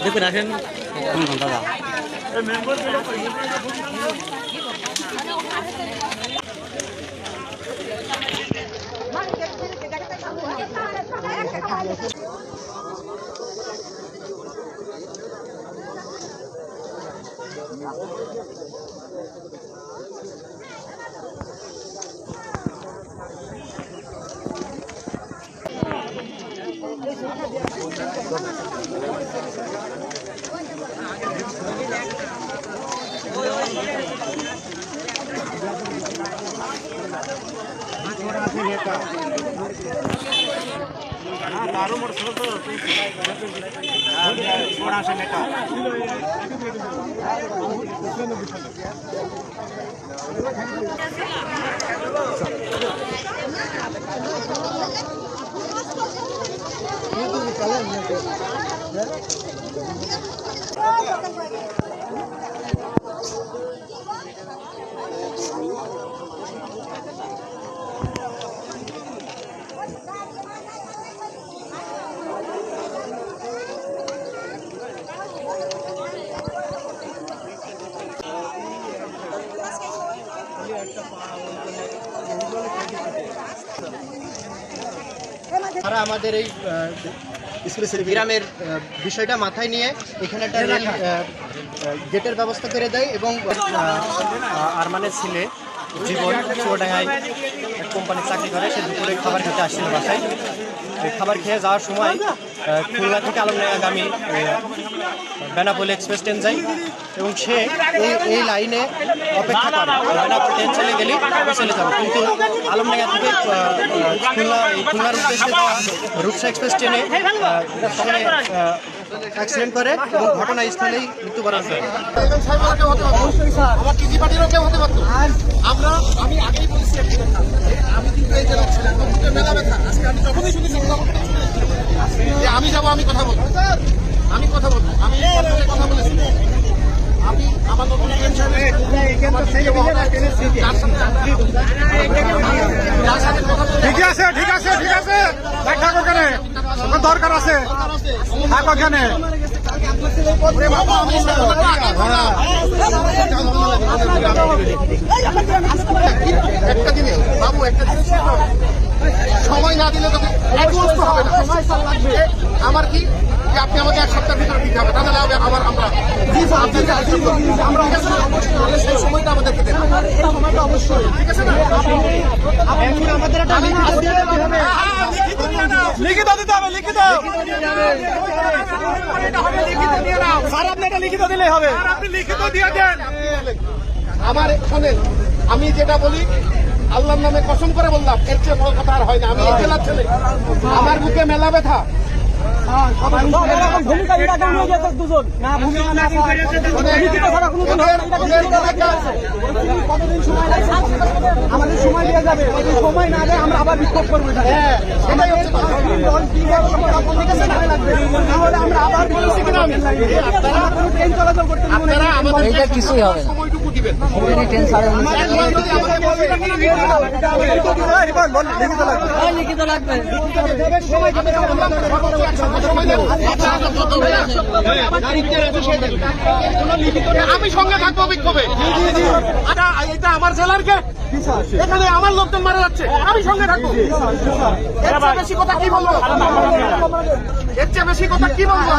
দেখুন আসেন কোন ঘন্টা আমাদের এই গ্রামের বিষয়টা মাথায় নিয়ে এখানে একটা রেল গেটের ব্যবস্থা করে দেয় এবং আরমানের ছেলে জীবন চুয়াডাঙ্গায় এক কোম্পানির চাকরি করে, সে দুপুরে খাবার খেতে আসছিল বাসায়। খাবার খেয়ে যাওয়ার সময় খুলনা থেকে আলমডাঙ্গাগামী বেনাপোল এক্সপ্রেস ট্রেন যায় এবং সে এই লাইনে অপেক্ষা করে বেনাপোল ট্রেন চলে গেলে আমি চলে যাবো, কিন্তু আলমডাঙ্গা থেকে খুলনার উদ্দেশ্যে রূপসা এক্সপ্রেস ট্রেনে অ্যাক্সিডেন্ট করে এবং ঘটনাস্থলেই মৃত্যুবরণ করে। আমি আগেই বলছি আমি কিন্তু এই জেলার ছিলাম, মেলা ব্যথা আজকে আমি যখনই শুনেছি আমি যাবো, আমি কথা বলবো, আমি কথা বলবো, আমি কথা বলেছি। আমি আমার নতুন ঠিক আছে ঠিক আছে ঠিক আছে, থাকো কেন, দরকার আছে থাকো কেন। একটা জিনিস বাবু, একটা জিনিস সময় না দিলে তো হবে না। আমার কি আপনি আমাকে এক সপ্তাহের ভিতরে দিতে হবে, তাহলে আবার আমরা সেই সময়টা আমাদেরকে দেবেন, অবশ্যই ঠিক আছে না? লিখিত দিতে হবে, লিখিত স্যার আপনি এটা লিখিত দিলেই হবে, আপনি লিখিত দিয়ে দেন। আমার শোনেন, আমি যেটা বলি আল্লাহর নামে কসম করে বললাম, এর চেয়ে বড় কথা আর হয় না। আমি জেলার ছেলে, আমার বুকে মেলা ব্যথা। আমাদের সময় দিয়ে যাবে, সময় না দেয় আমরা আবার বিক্ষোভ করবো। আমরা আবার ট্রেন চলাচল করতে কিছুই হবে না। দিবেন। আমি সঙ্গে থাকবো বিক্ষোভে। এটা আমার জেলার গেট, এখানে আমার লোকজন মারা যাচ্ছে, আমি সঙ্গে থাকবো। এর চেয়ে বেশি কথা কি বলবো? এর চেয়ে বেশি কথা কি বলবো?